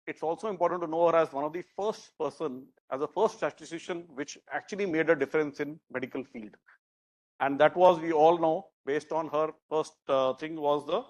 it's also important to know her as one of the first person, as a first statistician, which actually made a difference in medical field. And that was, we all know, based on her first thing was the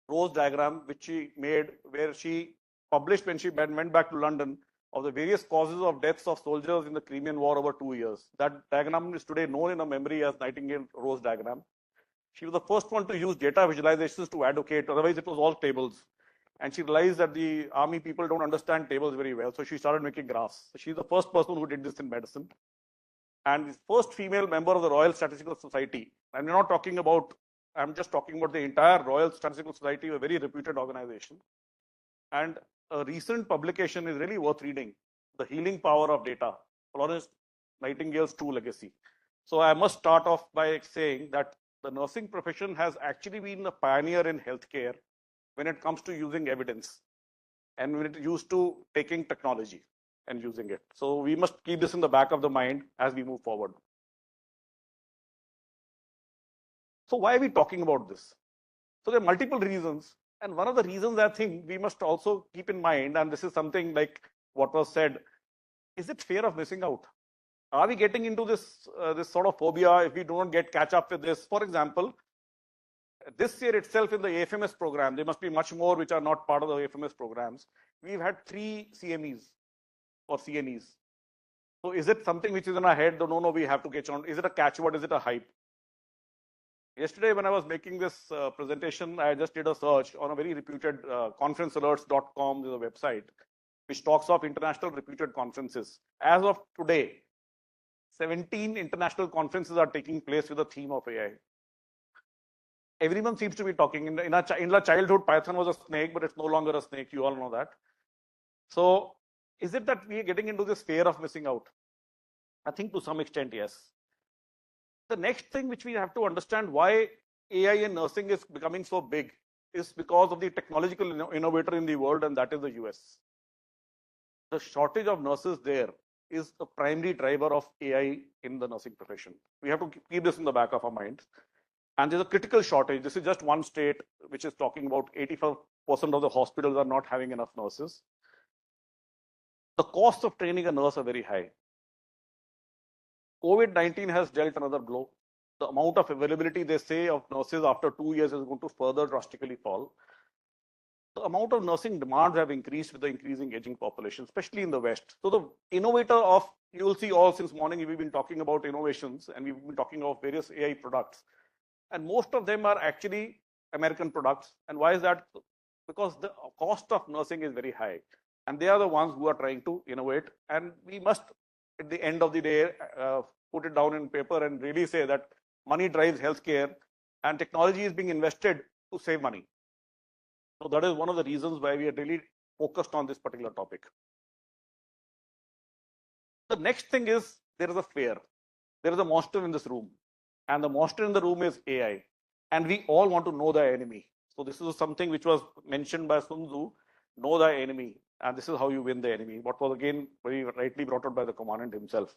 Rose diagram, which she made, where she published when she went back to London, of the various causes of deaths of soldiers in the Crimean War over 2 years. That diagram is today known in her memory as Nightingale Rose diagram. She was the first one to use data visualizations to advocate, otherwise it was all tables. And she realized that the army people don't understand tables very well, so she started making graphs. So she's the first person who did this in medicine. And the first female member of the Royal Statistical Society. I'm not talking about, I'm just talking about the entire Royal Statistical Society, a very reputed organization. And a recent publication is really worth reading, The Healing Power of Data, Florence Nightingale's True Legacy. So I must start off by saying that the nursing profession has actually been a pioneer in healthcare when it comes to using evidence and when it used to taking technology and using it. So we must keep this in the back of the mind as we move forward. So why are we talking about this? So there are multiple reasons. And one of the reasons I think we must also keep in mind, and this is something like what was said, is it fear of missing out? Are we getting into this sort of phobia if we don't catch up with this? For example, this year itself in the AFMS program, there must be much more which are not part of the AFMS programs. We've had 3 CMEs or CNEs. So is it something which is in our head? No, we have to catch on. Is it a catchword? Is it a hype? Yesterday, when I was making this presentation, I just did a search on a very reputed conferencealerts.com is a website which talks of international reputed conferences. As of today, 17 international conferences are taking place with the theme of AI. Everyone seems to be talking. In our childhood, Python was a snake, but it's no longer a snake. You all know that. So is it that we are getting into this fear of missing out? I think to some extent, yes. The next thing which we have to understand why AI in nursing is becoming so big is because of the technological innovator in the world, and that is the US. The shortage of nurses there is a primary driver of AI in the nursing profession. We have to keep this in the back of our minds. And there's a critical shortage. This is just one state which is talking about 85% of the hospitals are not having enough nurses. The costs of training a nurse are very high. COVID-19 has dealt another blow. The amount of availability, they say, of nurses after 2 years is going to further drastically fall. The amount of nursing demands have increased with the increasing aging population, especially in the West. So the innovator of, you will see all since morning, we've been talking about innovations and we've been talking about various AI products. And most of them are actually American products. And why is that? Because the cost of nursing is very high. And they are the ones who are trying to innovate. And we must, at the end of the day, put it down in paper and really say that money drives healthcare and technology is being invested to save money. So that is one of the reasons why we are really focused on this particular topic. The next thing is there is a fear. There is a monster in this room. And the monster in the room is AI. And we all want to know the enemy. So this is something which was mentioned by Sun Tzu, know the enemy. And this is how you win the enemy. What was again very rightly brought out by the commandant himself.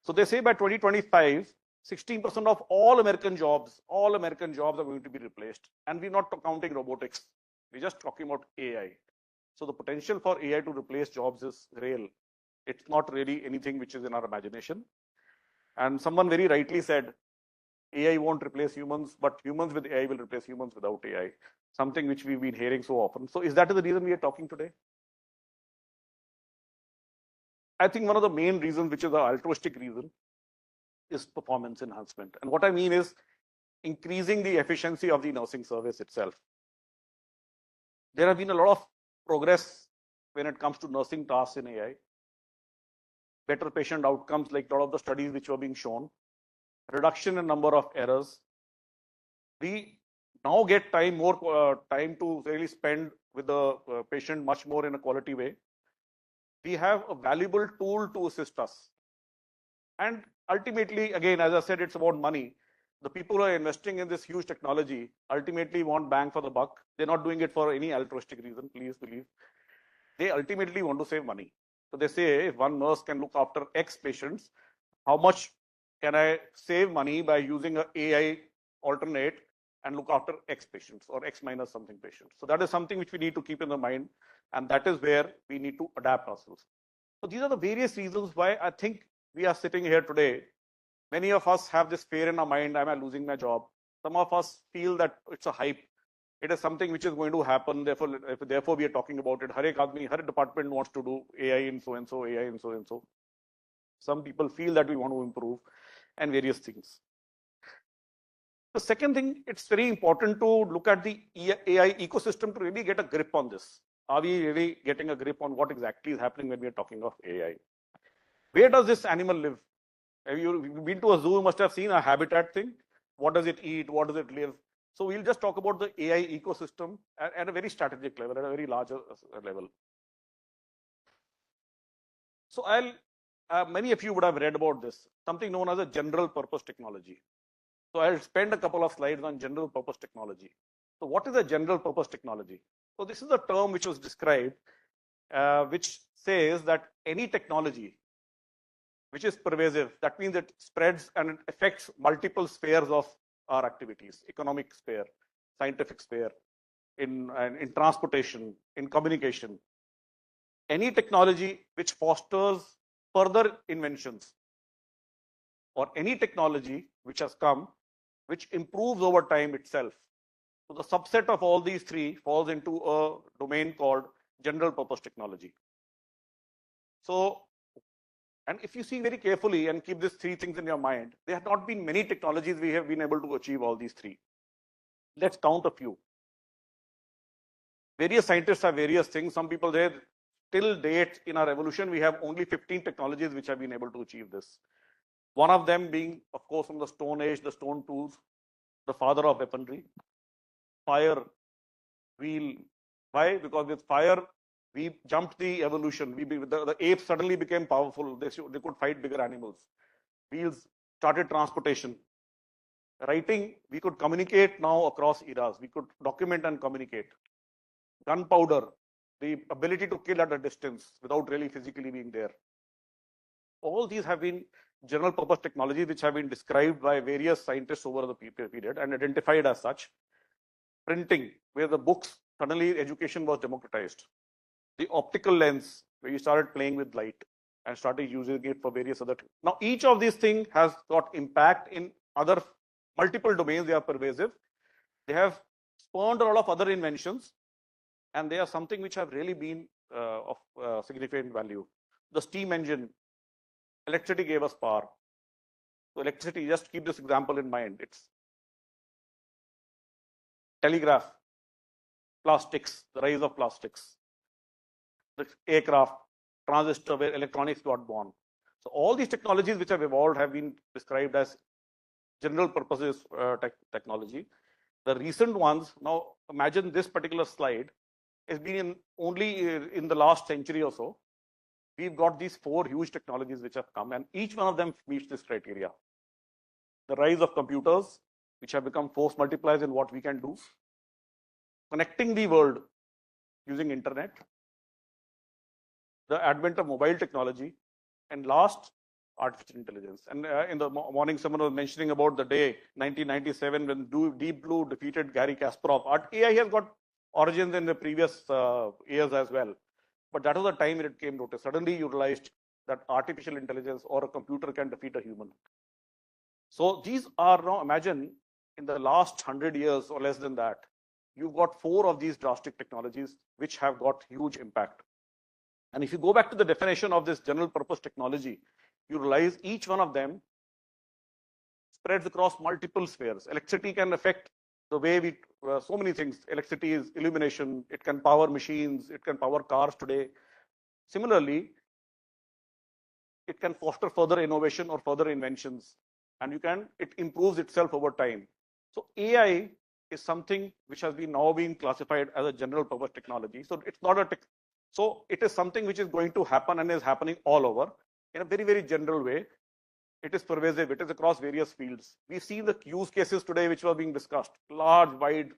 So they say by 2025, 16% of all American jobs are going to be replaced. And we're not counting robotics. We're just talking about AI. So the potential for AI to replace jobs is real. It's not really anything which is in our imagination. And someone very rightly said, AI won't replace humans, but humans with AI will replace humans without AI. Something which we've been hearing so often. So is that the reason we are talking today? I think one of the main reasons, which is the altruistic reason, is performance enhancement. And what I mean is increasing the efficiency of the nursing service itself. There have been a lot of progress when it comes to nursing tasks in AI. Better patient outcomes, like a lot of the studies which were being shown. Reduction in number of errors. We now get more time to really spend with the patient much more in a quality way. We have a valuable tool to assist us. And ultimately, again, as I said, it's about money. The people who are investing in this huge technology ultimately want bang for the buck. They're not doing it for any altruistic reason, please believe. They ultimately want to save money. So they say, if one nurse can look after X patients, how much can I save money by using an AI alternate and look after X patients or X minus something patients? So that is something which we need to keep in the mind. And that is where we need to adapt ourselves. So these are the various reasons why I think we are sitting here today. Many of us have this fear in our mind, am I losing my job? Some of us feel that it's a hype. It is something which is going to happen. Therefore we are talking about it. Har ek aadmi, har department wants to do AI in so and so, AI in so and so. Some people feel that we want to improve and various things. The second thing, it's very important to look at the AI ecosystem to really get a grip on this. Are we really getting a grip on what exactly is happening when we are talking of AI? Where does this animal live? Have you been to a zoo? You must have seen a habitat thing. What does it eat? What does it live? So we'll just talk about the AI ecosystem at a very strategic level, at a very larger level. So many of you would have read about this, something known as a general purpose technology. So I'll spend a couple of slides on general purpose technology. So what is a general purpose technology? So this is a term which was described, which says that any technology which is pervasive, that means it spreads and it affects multiple spheres of our activities, economic sphere, scientific sphere, in transportation, in communication. Any technology which fosters further inventions, or any technology which has come, which improves over time itself. So the subset of all these three falls into a domain called general purpose technology. So, and if you see very carefully and keep these three things in your mind, there have not been many technologies we have been able to achieve all these three. Let's count a few. Various scientists have various things. Some people say till date in our evolution, we have only 15 technologies which have been able to achieve this. One of them being, of course, from the Stone Age, the stone tools, the father of weaponry. Fire, wheel. Why? Because with fire, we jumped the evolution. The apes suddenly became powerful. They could fight bigger animals. Wheels started transportation. Writing, we could communicate now across eras. We could document and communicate. Gunpowder, the ability to kill at a distance without really physically being there. All these have been general purpose technologies which have been described by various scientists over the period and identified as such. Printing, where the books, suddenly education was democratized. The optical lens, where you started playing with light and started using it for various other. Now, each of these things has got impact in other multiple domains. They are pervasive. They have spawned a lot of other inventions, and they are something which have really been of significant value. The steam engine, electricity gave us power. So electricity, just keep this example in mind. It's telegraph, plastics, the rise of plastics, the aircraft, transistor, where electronics got born. So all these technologies which have evolved have been described as general purposes technology. The recent ones, now imagine this particular slide has been only in the last century or so. We've got these four huge technologies which have come, and each one of them meets this criteria. The rise of computers, which have become force multipliers in what we can do. Connecting the world using internet. The advent of mobile technology. And last, artificial intelligence. And in the morning, someone was mentioning about the day 1997 when Deep Blue defeated Gary Kasparov. AI has got origins in the previous years as well. But that was the time when it came notice. Suddenly you realized that artificial intelligence or a computer can defeat a human. So these are now, imagine in the last 100 years or less than that, you've got four of these drastic technologies which have got huge impact. And if you go back to the definition of this general purpose technology, you realize each one of them spreads across multiple spheres. Electricity can affect the way we, so many things. Electricity is illumination, it can power machines, it can power cars today. Similarly, it can foster further innovation or further inventions, and it improves itself over time. So AI is something which has been now being classified as a general purpose technology. So it's not so it is something which is going to happen and is happening all over in a very, very general way. It is pervasive. It is across various fields. We see the use cases today which were being discussed, large, wide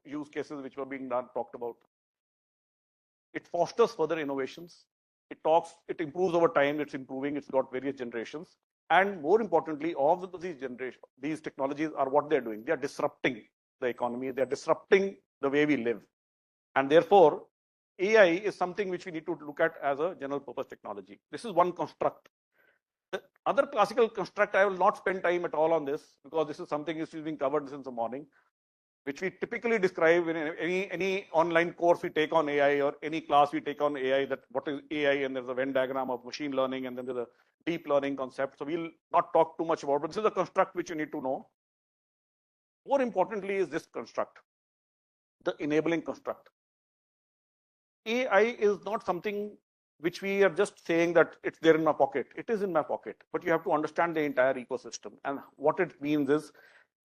use cases which were being talked about. It fosters further innovations. It improves over time. It's improving. It's got various generations. And more importantly, all of these technologies are what they're doing. They are disrupting the economy. They're disrupting the way we live. And therefore, AI is something which we need to look at as a general purpose technology. This is one construct. The other classical construct, I will not spend time at all on this because this is something which is being covered since the morning, which we typically describe in any online course we take on AI or any class we take on AI, that what is AI, and there's a Venn diagram of machine learning, and then there's a deep learning concept. So we'll not talk too much about, but this is a construct which you need to know. More importantly is this construct, the enabling construct. AI is not something which we are just saying that it's there in my pocket. It is in my pocket, but you have to understand the entire ecosystem. And what it means is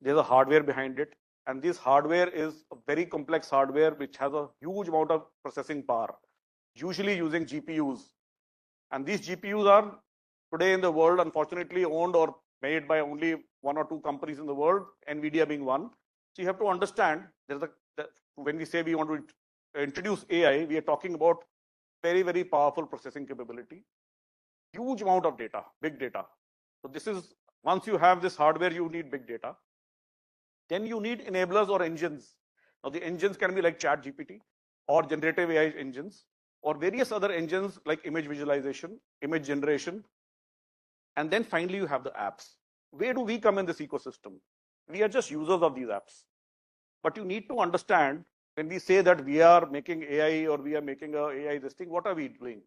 there's a hardware behind it. And this hardware is a very complex hardware which has a huge amount of processing power, usually using GPUs. And these GPUs are today in the world, unfortunately, owned or made by only one or two companies in the world, NVIDIA being one. So you have to understand when we say we want to introduce AI, we are talking about very, very powerful processing capability, huge amount of data, big data. So this is, once you have this hardware, you need big data. Then you need enablers or engines. Now the engines can be like ChatGPT or generative AI engines or various other engines like image visualization, image generation. And then finally you have the apps. Where do we come in this ecosystem? We are just users of these apps. But you need to understand, when we say that we are making AI or we are making a AI this thing, what are we doing?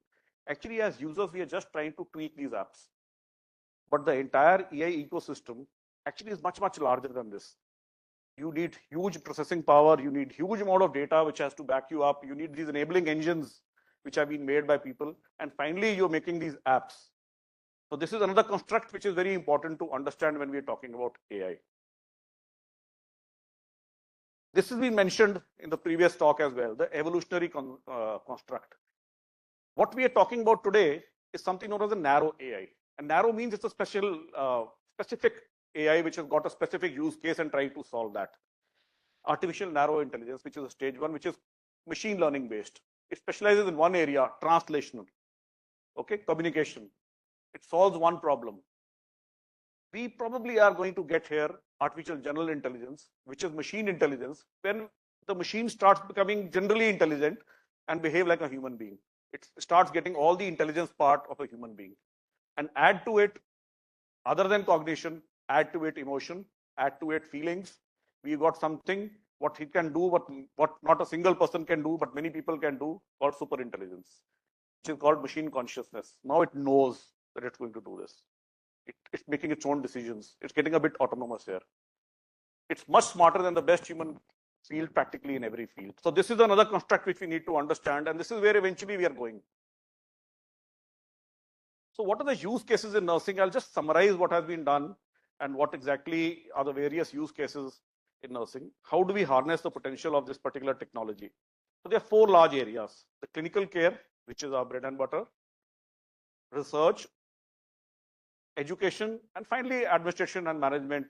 Actually, as users, we are just trying to tweak these apps. But the entire AI ecosystem actually is much, much larger than this. You need huge processing power. You need huge amount of data which has to back you up. You need these enabling engines which have been made by people. And finally, you're making these apps. So this is another construct which is very important to understand when we are talking about AI. This has been mentioned in the previous talk as well, the evolutionary construct. What we are talking about today is something known as a narrow AI. And narrow means it's a specific AI which has got a specific use case and trying to solve that. Artificial narrow intelligence, which is a stage one, which is machine learning based. It specializes in one area, translational, okay, communication. It solves one problem. We probably are going to get here artificial general intelligence, which is machine intelligence, when the machine starts becoming generally intelligent and behave like a human being. It starts getting all the intelligence part of a human being. And add to it, other than cognition, add to it emotion, add to it feelings. We got something, what it can do, what not a single person can do, but many people can do, called super intelligence, which is called machine consciousness. Now it knows that it's going to do this. It's making its own decisions. It's getting a bit autonomous here. It's much smarter than the best human field, practically in every field. So this is another construct which we need to understand, and this is where eventually we are going. So what are the use cases in nursing? I'll just summarize what has been done and what exactly are the various use cases in nursing. How do we harness the potential of this particular technology? So there are four large areas: the clinical care, which is our bread and butter, research, education, and finally administration and management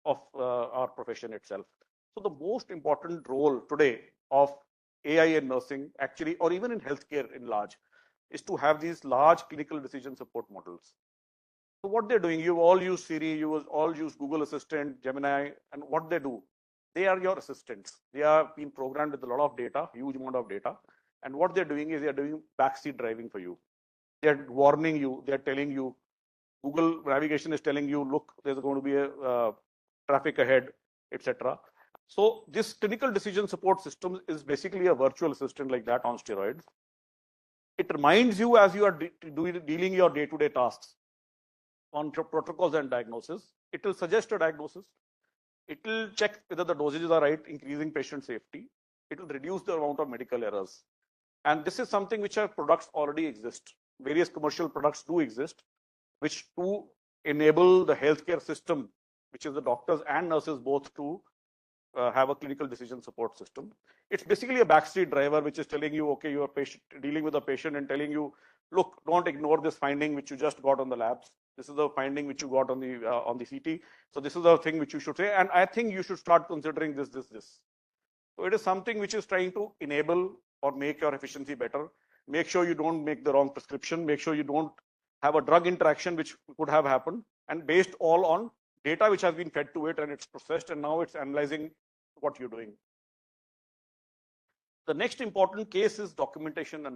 of our profession itself. So the most important role today of AI in nursing, actually, or even in healthcare in large, is to have these large clinical decision support models. So what they're doing, you all use Siri, you all use Google Assistant, Gemini, and what they do, they are your assistants. They are being programmed with a lot of data, huge amount of data. And what they're doing is they're doing backseat driving for you. They're warning you, they're telling you, Google navigation is telling you, look, there's going to be a traffic ahead, etc. So this clinical decision support system is basically a virtual assistant like that on steroids. It reminds you as you are dealing your day-to-day tasks on protocols and diagnosis. It will suggest a diagnosis. It will check whether the dosages are right, increasing patient safety. It will reduce the amount of medical errors. And this is something which our products already exist. Various commercial products do exist, which to enable the healthcare system, which is the doctors and nurses both, to have a clinical decision support system. It's basically a backseat driver which is telling you, okay, you're dealing with a patient and telling you, look, don't ignore this finding which you just got on the labs. This is the finding which you got on the CT. So this is the thing which you should say, and I think you should start considering this. So it is something which is trying to enable or make your efficiency better. Make sure you don't make the wrong prescription. Make sure you don't have a drug interaction which could have happened, and based all on data which has been fed to it, and it's processed, and now it's analyzing what you're doing. The next important case is documentation and